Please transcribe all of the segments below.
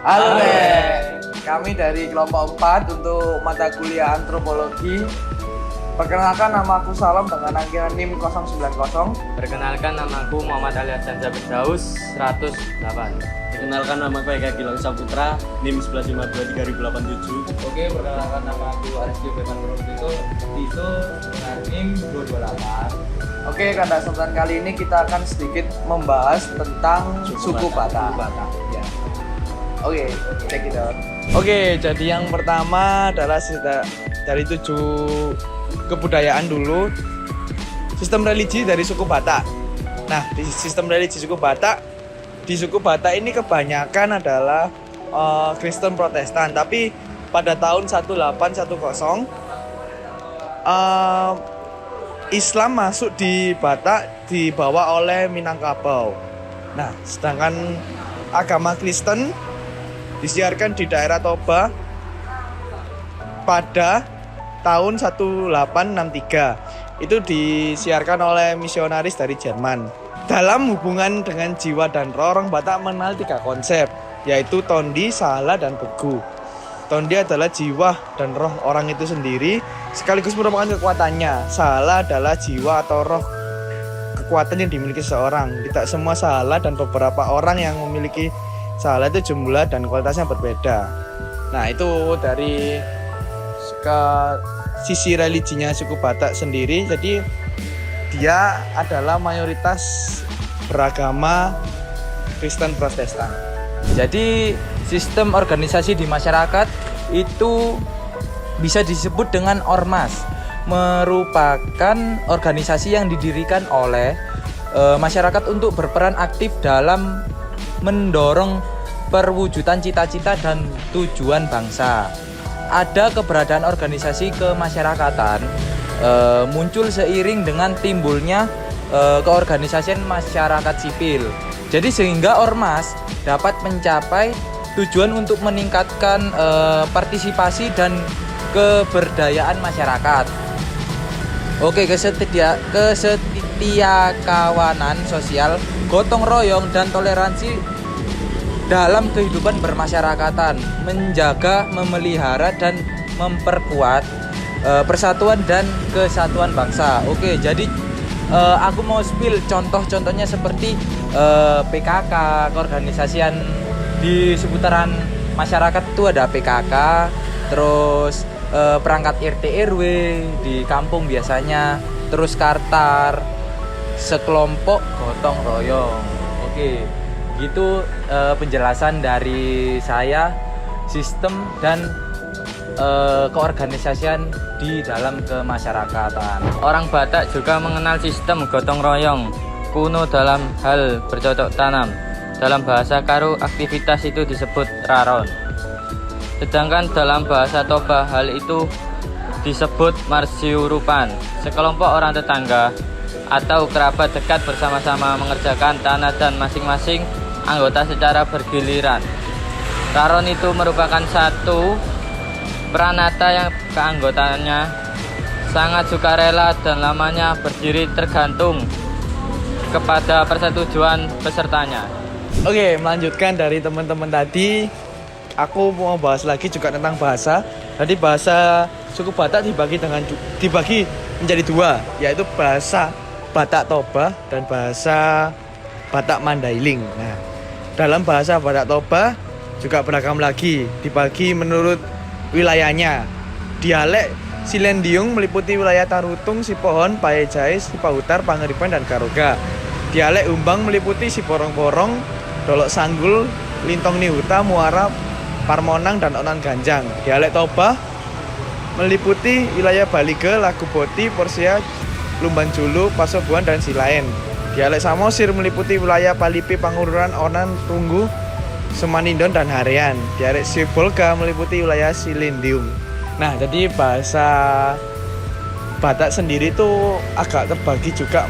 Halo, kami dari kelompok 4 untuk mata kuliah antropologi. Perkenalkan, nama aku Salam dengan anggaran NIM 090. Perkenalkan, namaku Muhammad Ali Hasan Zabir Daus 108. Perkenalkan, nama aku Eka Gilang Saputra, NIM 1152 3087. Oke, perkenalkan, nama aku Arizky Firman Tito dengan NIM 228. Oke, pada kesempatan kali ini kita akan sedikit membahas tentang suku Batak. Ya. Oke, check it out. Oke, jadi yang pertama adalah dari 7 kebudayaan dulu. Sistem religi dari suku Batak. Nah, di sistem religi suku Batak, di suku Batak ini kebanyakan adalah Kristen Protestan. Tapi pada tahun 1810 Islam masuk di Batak dibawa oleh Minangkabau. Nah, sedangkan agama Kristen disiarkan di daerah Toba pada tahun 1863. Itu disiarkan oleh misionaris dari Jerman. Dalam hubungan dengan jiwa dan roh, orang Batak mengenal 3 konsep, yaitu tondi, sahala, dan begu. Tondi adalah jiwa dan roh orang itu sendiri, sekaligus merupakan kekuatannya. Sahala adalah jiwa atau roh kekuatan yang dimiliki seseorang. Tidak semua sahala, dan beberapa orang yang memiliki sahala itu jumlah dan kualitasnya berbeda. Nah, itu dari ke sisi religinya suku Batak sendiri. Jadi dia adalah mayoritas beragama Kristen Protestan. Jadi sistem organisasi di masyarakat itu bisa disebut dengan ormas, merupakan organisasi yang didirikan oleh masyarakat untuk berperan aktif dalam mendorong perwujudan cita-cita dan tujuan bangsa. Ada keberadaan organisasi kemasyarakatan muncul seiring dengan timbulnya keorganisasian masyarakat sipil. Jadi sehingga ormas dapat mencapai tujuan untuk meningkatkan partisipasi dan keberdayaan masyarakat. Oke, kesetiakawanan sosial, gotong royong, dan toleransi dalam kehidupan bermasyarakatan, menjaga, memelihara, dan memperkuat persatuan dan kesatuan bangsa. Oke, jadi aku mau spill contoh-contohnya seperti PKK, keorganisasian di seputaran masyarakat itu ada PKK, terus perangkat RT RW di kampung biasanya, terus Kartar, sekelompok gotong royong. Oke, gitu penjelasan dari saya sistem dan keorganisasian di dalam kemasyarakatan. Orang Batak juga mengenal sistem gotong royong kuno dalam hal bercocok tanam. Dalam bahasa Karo, aktivitas itu disebut raron. Sedangkan dalam bahasa Toba, hal itu disebut marsiurupan. Sekelompok orang tetangga atau kerabat dekat bersama-sama mengerjakan tanah dan masing-masing anggota secara bergiliran. Raron itu merupakan satu pranata yang keanggotaannya sangat sukarela dan lamanya berdiri tergantung kepada persetujuan pesertanya. Oke, melanjutkan dari teman-teman tadi, aku mau bahas lagi juga tentang bahasa. Jadi bahasa suku Batak dibagi menjadi 2, yaitu bahasa Batak Toba dan bahasa Batak Mandailing. Nah, dalam bahasa Batak Toba juga beragam lagi, dibagi menurut wilayahnya. Dialek Silendiung meliputi wilayah Tarutung, Sipohon, Pahejais, Sipahutar, Pangeriban, dan Garoga. Dialek Umbang meliputi Siporong-porong, Dolok Sanggul, Lintong Nihuta, Muara, Parmonang, dan Onan Ganjang. Dialek Toba meliputi wilayah Balige, Laguboti, Porsia, Lumban Julu, Pasobuan, dan Silaen. Dialek Samosir meliputi wilayah Palipi, Pangururan, Onan, Tunggu, Semanindon, dan Harean. Dialek Sibolga meliputi wilayah Silindium. Nah, jadi bahasa Batak sendiri itu agak terbagi juga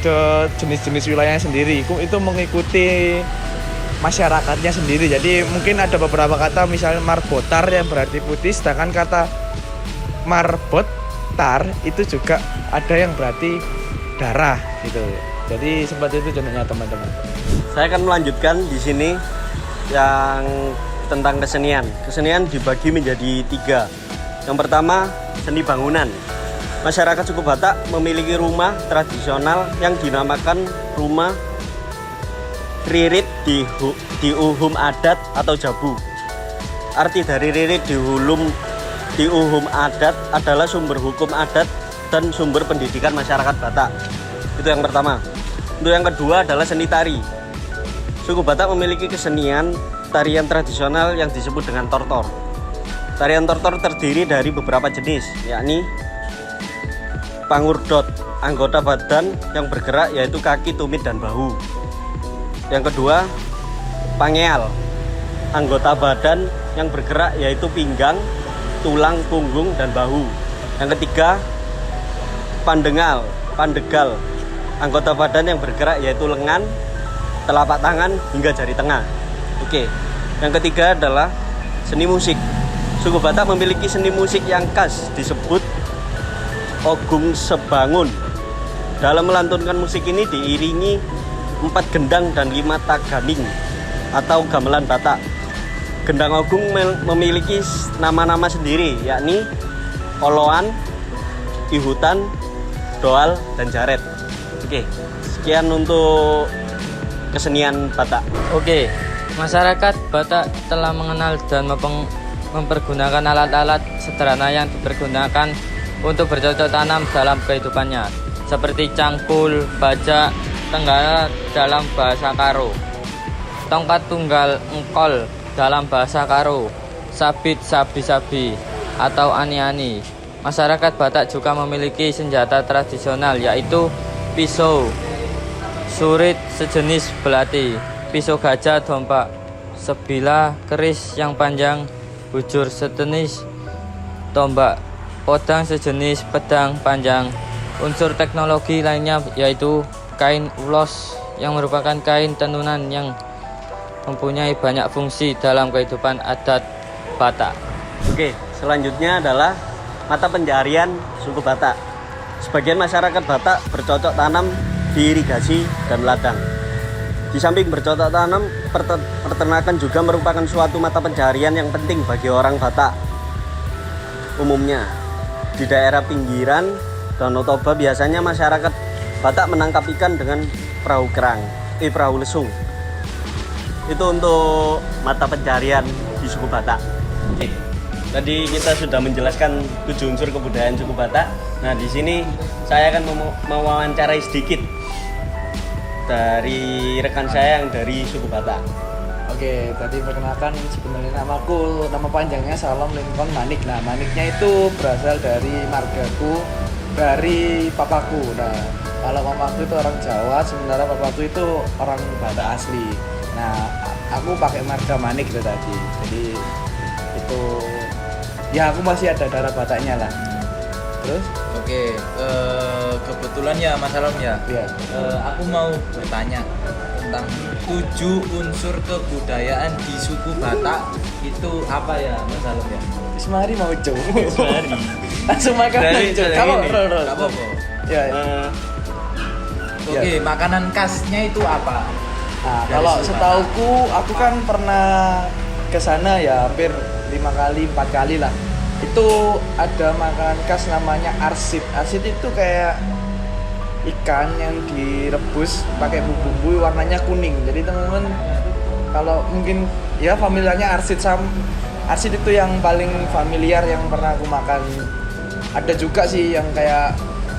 ke jenis-jenis wilayahnya sendiri. Itu mengikuti masyarakatnya sendiri. Jadi mungkin ada beberapa kata, misalnya marbotar yang berarti putih, sedangkan kata marbotar itu juga ada yang berarti darah gitu. Jadi seperti itu contohnya teman-teman. Saya akan melanjutkan di sini yang tentang kesenian. Kesenian dibagi menjadi 3. Yang pertama, seni bangunan. Masyarakat suku Batak memiliki rumah tradisional yang dinamakan rumah ririt di uhum adat atau jabu. Arti dari ririt di uhum adat adalah sumber hukum adat dan sumber pendidikan masyarakat Batak. Itu yang pertama. Untuk yang kedua adalah seni tari. Suku Batak memiliki kesenian tarian tradisional yang disebut dengan tortor. Tarian tortor terdiri dari beberapa jenis, yakni pangurdot, anggota badan yang bergerak yaitu kaki, tumit, dan bahu. Yang kedua, pangeal, anggota badan yang bergerak yaitu pinggang, tulang, punggung, dan bahu. Yang ketiga, pandegal, anggota badan yang bergerak yaitu lengan, telapak tangan, hingga jari tengah. Oke. Yang ketiga adalah seni musik. Suku Batak memiliki seni musik yang khas disebut Ogung Sebangun. Dalam melantunkan musik ini diiringi 4 gendang dan 5 taganing atau gamelan Batak. Gendang Ogung memiliki nama-nama sendiri, yakni oloan, ihutan, doal, dan jaret. Oke, sekian untuk kesenian Batak. Oke, masyarakat Batak telah mengenal dan mempergunakan alat-alat sederhana yang dipergunakan untuk bercocok tanam dalam kehidupannya, seperti cangkul, bajak, tenggara dalam bahasa Karo, tongkat tunggal engkol dalam bahasa Karo, sabit, sabi-sabi, atau ani-ani. Masyarakat Batak juga memiliki senjata tradisional yaitu pisau, surit sejenis belati, pisau gajah, dompak, sebilah, keris yang panjang, bujur sejenis tombak, podang sejenis pedang panjang. Unsur teknologi lainnya yaitu kain ulos yang merupakan kain tenunan yang mempunyai banyak fungsi dalam kehidupan adat Batak. Oke, selanjutnya adalah mata pencaharian suku Batak. Sebagian masyarakat Batak bercocok tanam di irigasi dan ladang. Di samping bercocok tanam, peternakan juga merupakan suatu mata pencaharian yang penting bagi orang Batak. Umumnya, di daerah pinggiran Danau Toba biasanya masyarakat Batak menangkap ikan dengan perahu lesung. Itu untuk mata pencaharian di suku Batak. Oke. Tadi kita sudah menjelaskan 7 unsur kebudayaan suku Batak. Nah, di sini saya akan mewawancarai sedikit dari rekan saya yang dari suku Batak. Oke, tadi perkenalkan sebenarnya nama panjangnya Salam Lincoln Manik. Nah, Maniknya itu berasal dari margaku, dari papaku. Nah, kalau mamaku itu orang Jawa, sementara papaku itu orang Batak asli. Nah, aku pakai marga Manik itu tadi. Jadi itu ya aku masih ada darah Bataknya lah. Terus? Oke, kebetulan ya Mas Alam ya. Ya. Aku mau bertanya tentang 7 unsur kebudayaan di suku Batak itu apa ya Mas Alam ya? Semari mau coba. Semari. Langsung makan Dari aja. yang Kamu ini. roll. Gak apa-apa. Ya. Oke, makanan khasnya itu apa? Nah, Dari kalau suku setauku aku kan pernah ke sana ya hampir 5 kali, 4 kali lah. Itu ada makanan khas namanya arsit. Arsit itu kayak ikan yang direbus pakai bumbu warnanya kuning. Jadi teman-teman kalau mungkin ya familiarnya arsit arsit itu yang paling familiar yang pernah aku makan. Ada juga sih yang kayak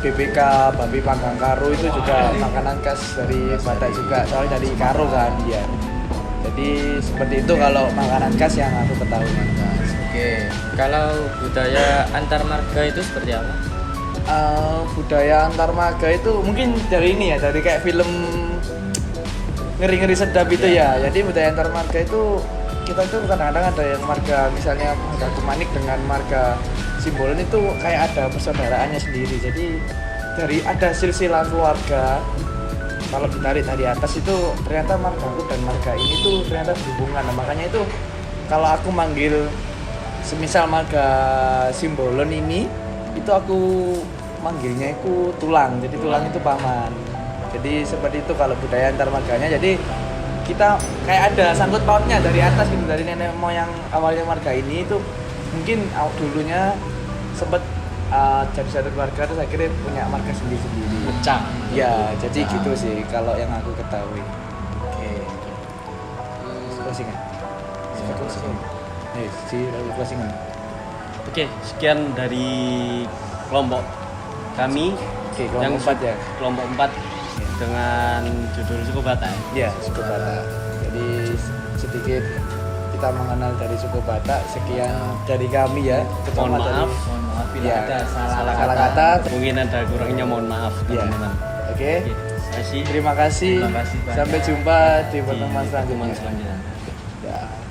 BBK, babi panggang Karo itu juga makanan khas dari Batak juga, soalnya dari Karo kan dia. Jadi seperti itu kalau makanan khas yang aku ketahui. Oke, kalau budaya antar marga itu seperti apa? Budaya antar marga itu mungkin dari ini ya, dari kayak film ngeri-ngeri sedap itu ya. Jadi budaya antar marga itu kita tuh kadang-kadang ada yang marga misalnya marga Manik dengan marga Simbolon itu kayak ada persaudaraannya sendiri. Jadi dari ada silsilah keluarga. Kalau ditarik dari atas itu ternyata margaku dan marga ini tuh ternyata berhubungan. Nah, makanya itu kalau aku manggil semisal marga Simbolon ini itu aku manggilnya itu tulang. Jadi tulang itu paman. Jadi seperti itu kalau budaya antar marganya. Jadi kita kayak ada sangkut pautnya dari atas gitu, dari nenek moyang awalnya marga ini itu mungkin dulunya sempat jadi satu keluarga terus akhirnya punya marga sendiri-sendiri. Pecah. Ya, jadi gitu sih kalau yang aku ketahui. Oke. Closingan. Closingan. Closingan. Oke, sekian dari kelompok kami Oke, kelompok 4 ya. Kelompok 4 dengan judul suku Batak. Ya, suku Batak. Jadi sedikit kita mengenal dari suku Batak. Sekian dari kami ya. Mohon maaf. Mohon maaf bila Ya, ada salah salah kata. Mungkin ada kurangnya, mohon maaf Ya. teman-teman. Oke. Terima kasih. Terima kasih. Terima kasih banyak. Sampai jumpa di pertemuan Di pertemuan selanjutnya. selanjutnya. Ya.